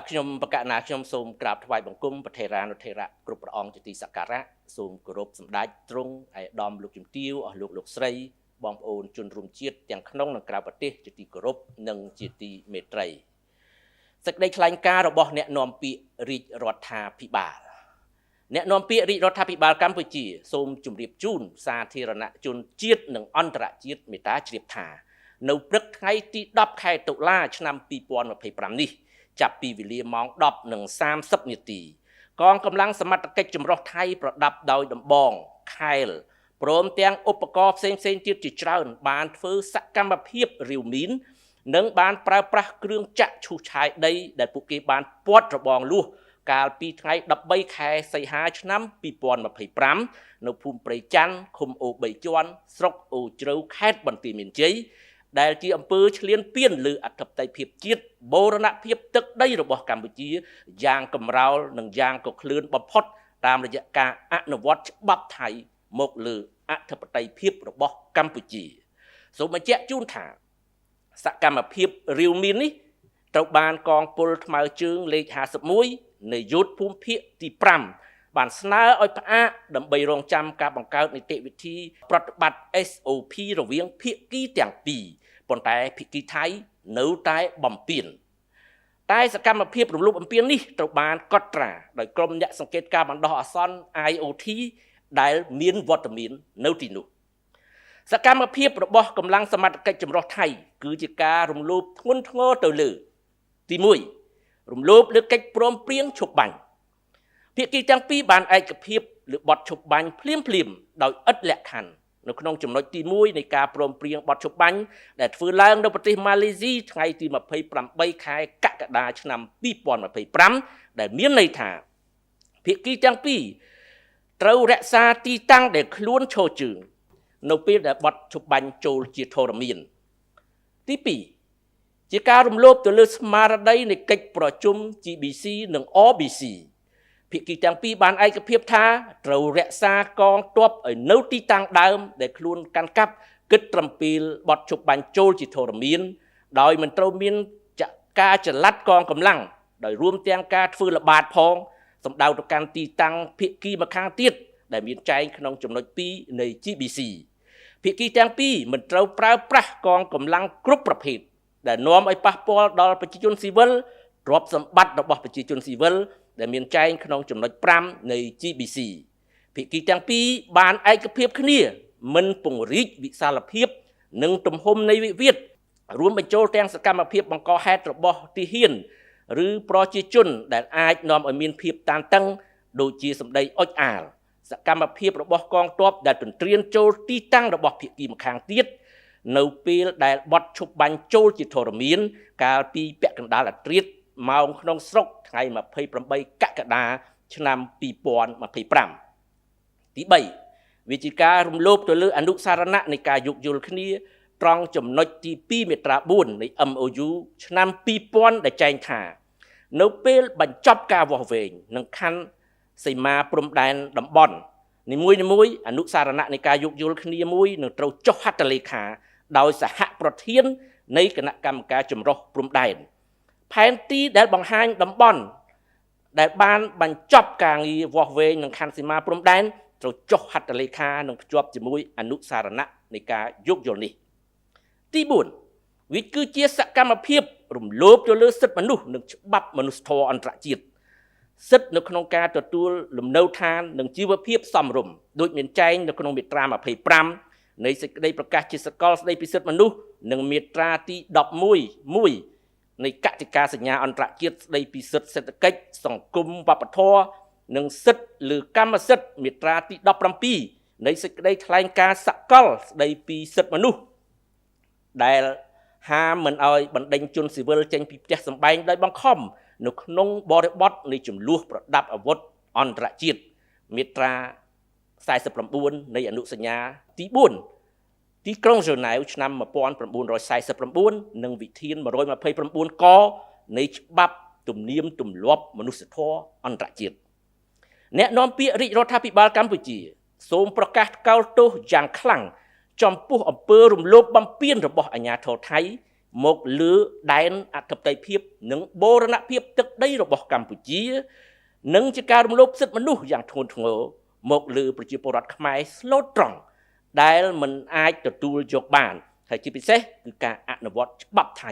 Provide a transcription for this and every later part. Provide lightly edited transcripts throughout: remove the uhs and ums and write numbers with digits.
ខ្ញុំបកណាខ្ញុំសូមក្រាបថ្វាយបង្គំប្រធេរានុធេរៈគ្រប់ព្រះអង្គជាទីសក្ការៈសូមគោរពសម្ដេចទ្រង់ឯកឧត្តមលោកជំទាវអស់លោកស្រីបងប្អូនជនរួមជាតិទាំងក្នុងនិងក្រៅប្រទេសជាទីគោរពនិងជាទីមេត្រីសេចក្តីថ្លែងការណ៍របស់អ្នកនាំពាក្យរាជរដ្ឋាភិបាលអ្នកនាំពាក្យរាជរដ្ឋាភិបាលកម្ពុជាសូមជម្រាបជូនសាធារណជនជាតិនិងអន្តរជាតិមេត្តាជ្រាបថានៅព្រឹកថ្ងៃទី10ខែតុលាឆ្នាំ2025នេះចាប់ពីវេលាម៉ោង 10:30 នាទីកងកម្លាំងសមត្ថកិច្ចចម្រុះថៃប្រដាប់ដោយដំបងខែលព្រមទាំងឧបករណ៍ផ្សេងទៀតជាច្រើនបានធ្វើសកម្មភាពរាវមីននិងបានប្រើប្រាស់គ្រឿងចាក់ឈូសឆាយដីដែលពួកគេបានពាត់របងលួសកាលពីថ្ងៃ13ខែសីហាឆ្នាំ2025នៅភូមិព្រៃច័ន្ទឃុំអូ3ជាន់ស្រុកអូជ្រៅខេត្តបន្ទាយមានជ័យដែលជាអំពើឈ្លានពានលើអធិបតេយ្យភាពជាតិបូរណភាពទឹកដីរបស់កម្ពុជាយ៉ាងកំរោលនិងយ៉ាងកក្លឿនបំផុតតាមរយៈការអនុវត្តច្បាប់ថៃមកលើអធិបតេយ្យភាពរបស់កម្ពុជាសូមបញ្ជាក់ជូនថាសកម្មភាពរាវមីននេះត្រូវបានកងពលថ្មើរជើងលេខ51នៃយុទ្ធភូមិភាគទី5បានស្នើឲ្យផ្អាកដើម្បីរងចាំការបង្កើតនីតិវិធីប្រតិបត្តិ SOP រវាងភាគីទាំងពីរប៉ុន្តែភាគីថៃនៅតែបំពេញតែសកម្មភាពរំលោភបំពាននេះត្រូវបានកត់ត្រាដោយក្រុមអ្នកសង្កេតការបណ្ដោះអាសន្ន IOT ដែលមានវត្តមាននៅទីនោះសកម្មភាពរបស់កម្លាំងសមត្ថកិច្ចចម្រុះថៃគឺជាការរំលោភធ្ងន់ធ្ងរទៅលើទី1រំលោភលើកិច្ចព្រមព្រៀងឈប់បាញ់ភាគីទាំងពីរបានឯកភាពលើបទឈប់បាញ់ភ្លាមដោយឥតលក្ខខណ្ឌនៅក្នុងចំណុចទី1នៃការព្រមព្រៀងបទឈប់បាញ់ដែលធ្វើឡើងនៅប្រទេសម៉ាឡេស៊ីថ្ងៃទី28ខែកក្កដាឆ្នាំ2025ដែលមានន័យថាភាគីទាំងពីរត្រូវរក្សាទីតាំងដែលខ្លួនឈរជើងនៅពេលដែលបទឈប់បាញ់ចូលជាធរមានទី2ជាការរំលោភទៅលើស្មារតីនៃកិច្ចប្រជុំ GBC និង RBC ភាគីទាំងពីរបានឯកភាពថាត្រូវរក្សាកងទ័ពឲ្យនៅទីតាំងដើមដែលខ្លួនកាន់កាប់គិតត្រឹមពេលបទឈប់បាញ់ចូលជាធរមានដោយមិនត្រូវមានការចល័តកងកម្លាំងដោយរួមទាំងការធ្វើល្បាតផងសម្ដៅទៅកាន់ទីតាំងភាគីម្ខាងទៀតដែលមានចែងក្នុងចំណុច2នៃ GBC ភាគីទាំងពីរមិនត្រូវប្រើប្រាស់កងកម្លាំងគ្រប់ប្រភេទដែលនាំឲ្យប៉ះពាល់ដល់ប្រជាជនស៊ីវិលទ្រព្យសម្បត្តិរបស់ប្រជាជនស៊ីវិលដែលមានចែងក្នុងចំណុច5នៃ GBC ភាគីទាំងពីរបានឯកភាពគ្នាមិនពង្រីកវិសាលភាពនិងទំហំនៃវិវាទរួមបញ្ចូលទាំងសកម្មភាពបង្កហេតុរបស់ទាហានឬប្រជាជនដែលអាចនាំឲ្យមានភាពតានតឹងដូចជាសម្ដីអុចអាលសកម្មភាពរបស់កងទ័ពដែលទន្ទ្រានចូលទីតាំងរបស់ភាគីម្ខាងទៀតនៅពេលដែលបទឈប់បាញ់ចូលជាធរមានកាលពីពាក់កណ្ដាលអាធ្រាត្រម៉ោងក្នុងស្រុកថ្ងៃ28កក្កដាឆ្នាំ2025ទី3វាជាការរំលោភទៅលើអនុសារណៈនៃការយោគយល់គ្នាត្រង់ចំណុចទី2មាត្រា4នៃ MOU ឆ្នាំ2000ដែលចែងថានៅពេលបញ្ចប់ការវាស់វែងនិងខណ្ឌសីមាព្រំដែនតំបន់នីមួយអនុសារណៈនៃការយោគយល់គ្នាមួយនឹងត្រូវចុះហត្ថលេខាដោយសហប្រធាននៃគណៈកម្មការចម្រុះព្រំដែនផែនទីដែលបង្ហាញតំបន់ដែលបានបញ្ចប់ការងារវាស់វែងនិងខណ្ឌសីមាព្រំដែនត្រូវចុះហត្ថលេខានិងភ្ជាប់ជាមួយអនុសារណៈនៃការយោគយល់នេះទី4វាគឺជាសកម្មភាពរំលោភទៅលើសិទ្ធិមនុស្សនិងច្បាប់មនុស្សធម៌អន្តរជាតិសិទ្ធិនៅក្នុងការទទួលលំនៅឋាននិងជីវភាពសមរម្យដូចមានចែងនៅក្នុងមាត្រា25នៃសេចក្តីប្រកាសជាសកលស្តីពីសិទ្ធិមនុស្សនិងមាត្រាទី11នៃកតិកាសញ្ញាអន្តរជាតិស្តីពីសិទ្ធិសេដ្ឋកិច្ចសង្គមវប្បធម៌និងសិទ្ធិលើកម្មសិទ្ធិមាត្រាទី17នៃសេចក្តីថ្លែងការណ៍សកលស្តីពីសិទ្ធិមនុស្សដែលហាមមិនឲ្យបណ្ដេញជនស៊ីវិលចេញពីផ្ទះសម្បែងដោយបង្ខំនៅក្នុងបរិបទនៃចំនួនប្រដាប់អាវុធអន្តរជាតិមាត្រា49នៃអនុសញ្ញាទី4ទីក្រុងហ្សឺណែវឆ្នាំ1949និងវិធាន129កនៃច្បាប់ទំនៀមទម្លាប់មនុស្សធម៌អន្តរជាតិអ្នកនាំពាក្យរាជរដ្ឋាភិបាលកម្ពុជាសូមប្រកាសថ្កោលទោសយ៉ាងខ្លាំងចំពោះអំពើរំលោភបំពានរបស់អាជ្ញាធរថៃ មកលើដែនអធិបតេយ្យភាពនិងបូរណភាពទឹកដីរបស់កម្ពុជានិងជាការរំលោភសិទ្ធិមនុស្សយ៉ាងធ្ងន់ធ្ងរមកលើប្រជាពលរដ្ឋខ្មែរស្លូតត្រង់ដែលមិនអាចទទួលយកបានហើយជាពិសេសគឺការអនុវត្តច្បាប់ថៃ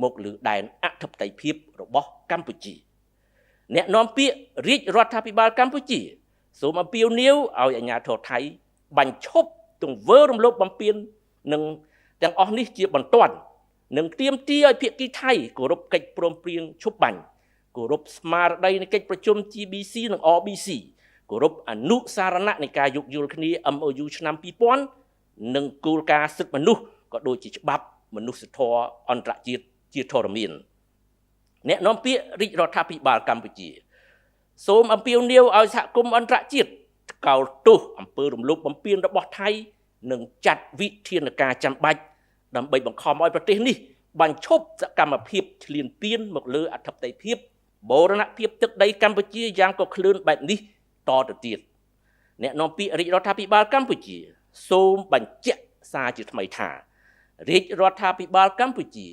មកលើដែនអធិបតេយ្យភាពរបស់កម្ពុជាអ្នកនាំពាក្យរាជរដ្ឋាភិបាលកម្ពុជាសូមអំពាវនាវឲ្យអាជ្ញាធរថៃបញ្ឈប់ទង្វើរំលោភបំពាននិងទាំងអស់នេះជាបន្ទាន់និងទាមទារឲ្យភាគីថៃគោរពកិច្ចព្រមព្រៀងឈប់បាញ់គោរពស្មារតីនៃកិច្ចប្រជុំ GBC និង RBC គោរពអនុសារណៈនៃការយោគយល់គ្នា MOU ឆ្នាំ2000និងគោលការណ៍សិទ្ធិមនុស្សក៏ដូចជាច្បាប់មនុស្សធម៌អន្តរជាតិជាធរមានអ្នកនាំពាក្យរាជរដ្ឋាភិបាលកម្ពុជាសូមអំពាវនាវឲ្យសហគមន៍អន្តរជាតិកោតទោសអំពើរំលោភបំពានរបស់ថៃនិងចាត់វិធានការចាំបាច់ដើម្បីបង្ខំឲ្យប្រទេសនេះបញ្ឈប់សកម្មភាពឈ្លានពានមកលើអធិបតេយ្យភាពបូរណភាពទឹកដីកម្ពុជាយ៉ាងកក្លឿនបែបនេះតទៅទៀតអ្នកនាំពាក្យរាជរដ្ឋាភិបាលកម្ពុជាសូមបញ្ជាក់សារជាថ្មីថារាជរដ្ឋាភិបាលកម្ពុជា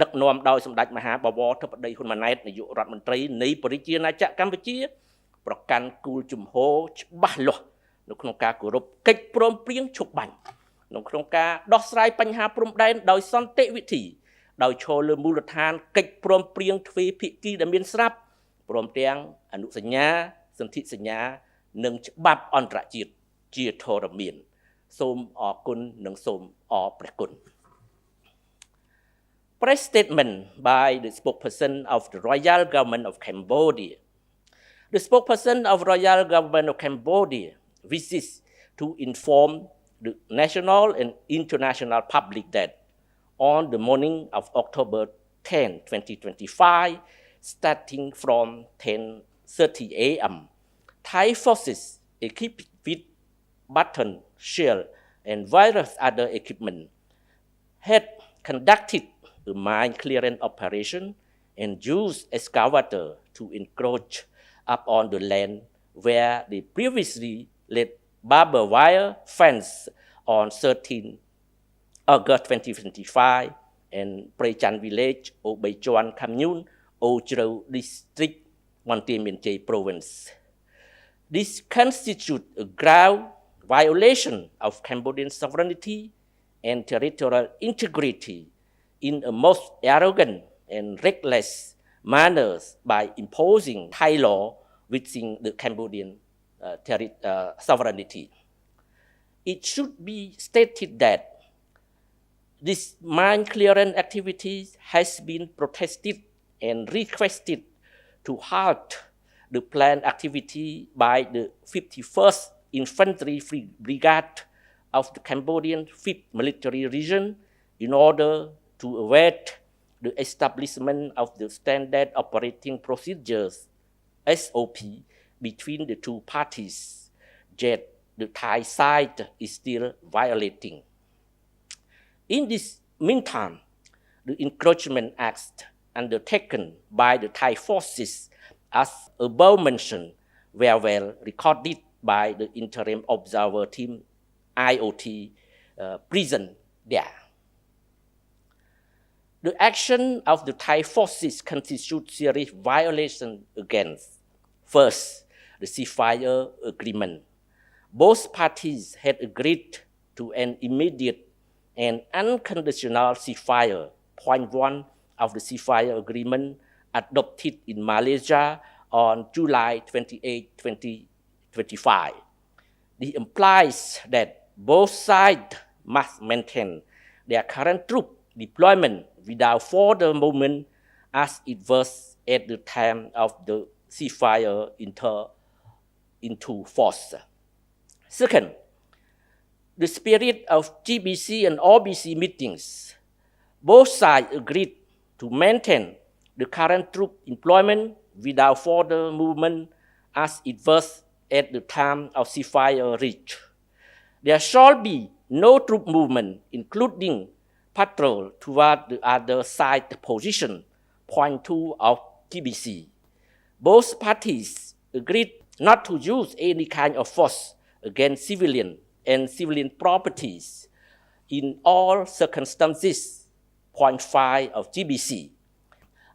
ដឹកនាំដោយសម្ដេចមហាបវរធិបតីហ៊ុនម៉ាណែតនាយករដ្ឋមន្ត្រីនៃប្រជាណាចក្រកម្ពុជាប្រកាន់គោលជំហរច្បាស់លាស់នៅក្នុងការគោរពកិច្ចព្រមព្រៀងឈប់បាញ់ក្នុងការដោះស្រាយបញ្ហាព្រំដែនដោយសន្តិវិធីដោយឈរលើមូលដ្ឋានកិច្ចព្រមព្រៀងទ្វេភាគីដែលមានស្រាប់ព្រមទាំងអនុសញ្ញាសន្ធិសញ្ញានិងច្បាប់អន្តរជាតិជាធរមានសូមអរគុណនិងសូមអរព្រះគុណ Press statement by the spokesperson of the Royal Government of Cambodia. The spokesperson of Royal Government of Cambodia wishes to inform the national and international public that on the morning of October 10, 2025, starting from 10:30 a.m., Thai forces equipped with baton, shell, and various other equipment had conducted a mine clearance operation and used excavator to encroach upon the land where they previously laid barbed wire fence on 13 August 2025 in Prejchan village, Choan Commune, Ojrau district, Meanchey province. This constitutes a grave violation of Cambodian sovereignty and territorial integrity in a most arrogant and reckless manner by imposing Thai law within the Cambodian sovereignty. It should be stated that this mine clearance activity has been protested and requested to halt the planned activity by the 51st Infantry Brigade of the Cambodian 5th Military Region in order to await the establishment of the Standard Operating Procedures (SOP) between the two parties that the Thai side is still violating. In this meantime, the encroachment acts undertaken by the Thai forces, as above mentioned, were well recorded by the interim observer team IOT present there. The action of the Thai forces constitutes serious violation against, first, the ceasefire agreement. Both parties had agreed to an immediate and unconditional ceasefire, point 1 of the ceasefire agreement adopted in Malaysia on July 28, 2025. This implies that both sides must maintain their current troop deployment without further movement as it was at the time of the ceasefire into force. Second, the spirit of GBC and RBC meetings. Both sides agreed to maintain the current troop employment without further movement as it was at the time of ceasefire reach. There shall be no troop movement, including patrol toward the other side position, point 2 of GBC. Both parties agreed not to use any kind of force against civilian and civilian properties in all circumstances 0.5 of GBC.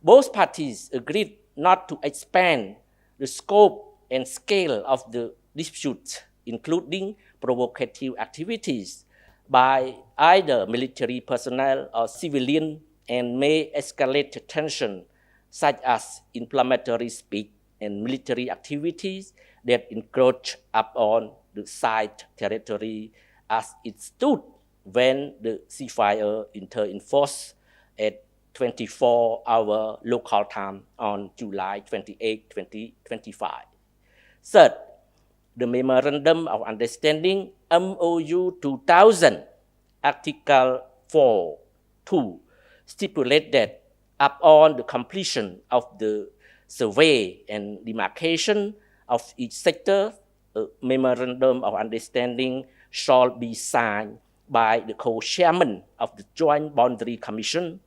Both parties agreed not to expand the scope and scale of the dispute, including provocative activities by either military personnel or civilian, and may escalate tension, such as inflammatory speech and military activities that encroach upon the site territory as it stood when the ceasefire entered in force at 24-hour local time on July 28, 2025. Third, the Memorandum of Understanding MOU 2000, Article 4.2, stipulate that upon the completion of the survey and demarcation of each sector, a Memorandum of Understanding shall be signed by the co-chairman of the Joint Boundary Commission.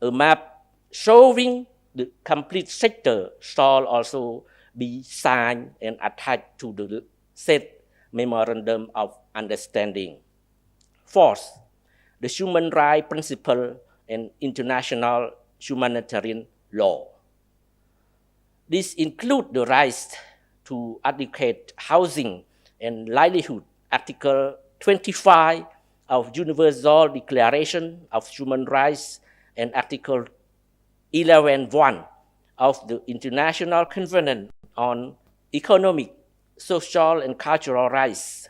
A map showing the complete sector shall also be signed and attached to the said Memorandum of Understanding. Fourth, the human rights principle and international humanitarian law. This includes the right to adequate housing and livelihood, Article 25 of Universal Declaration of Human Rights and Article 11.1 of the International Covenant on Economic, Social and Cultural Rights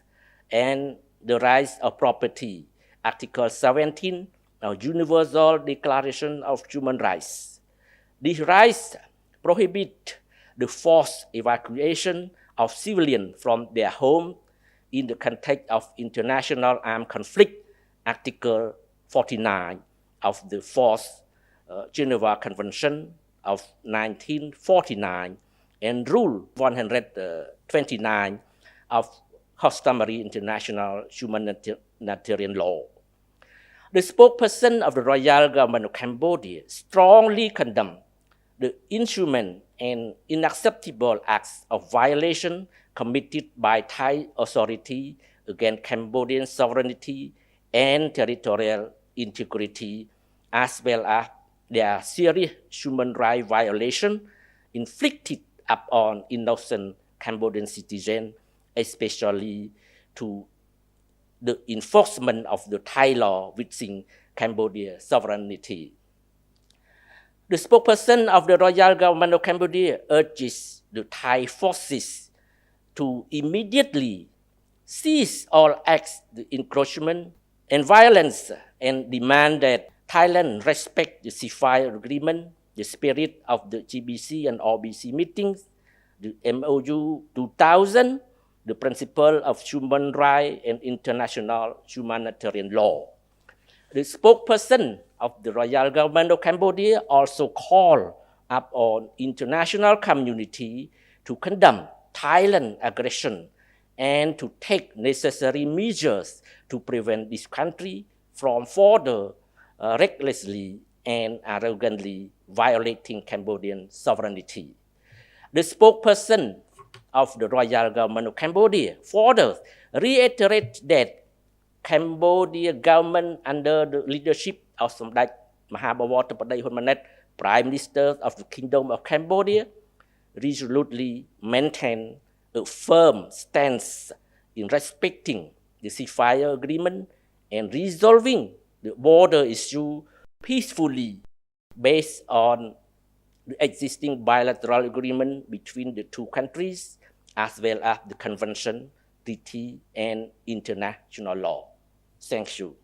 and the Rights of Property, Article 17 of Universal Declaration of Human Rights. These rights prohibit the forced evacuation of civilians from their home in the context of international armed conflict, Article 49 of the Fourth Geneva Convention of 1949 and Rule 129 of customary international humanitarian law. The spokesperson of the royal government of Cambodia strongly condemned the inhuman and unacceptable acts of violation committed by Thai authority against Cambodian sovereignty and territorial integrity, as well as their serious human rights violation inflicted upon innocent Cambodian citizens, especially to the enforcement of the Thai law within Cambodia's sovereignty. The spokesperson of the royal government of Cambodia urges the Thai forces to immediately cease all acts of encroachment and violence and demand that Thailand respect the ceasefire agreement, the spirit of the GBC and RBC meetings, the MOU 2000, the principle of human rights and international humanitarian law. The spokesperson of the royal government of Cambodia also called upon international community to condemn Thailand's aggression and to take necessary measures to prevent this country from further recklessly and arrogantly violating Cambodian sovereignty. The spokesperson of the royal government of Cambodia further reiterated that Cambodia government under the leadership of Samdech Mahabawatapadae Hunmanet, Prime Minister of the Kingdom of Cambodia, resolutely maintain a firm stance in respecting the ceasefire agreement and resolving the border issue peacefully based on the existing bilateral agreement between the two countries, as well as the convention, treaty, and international law. Thank you.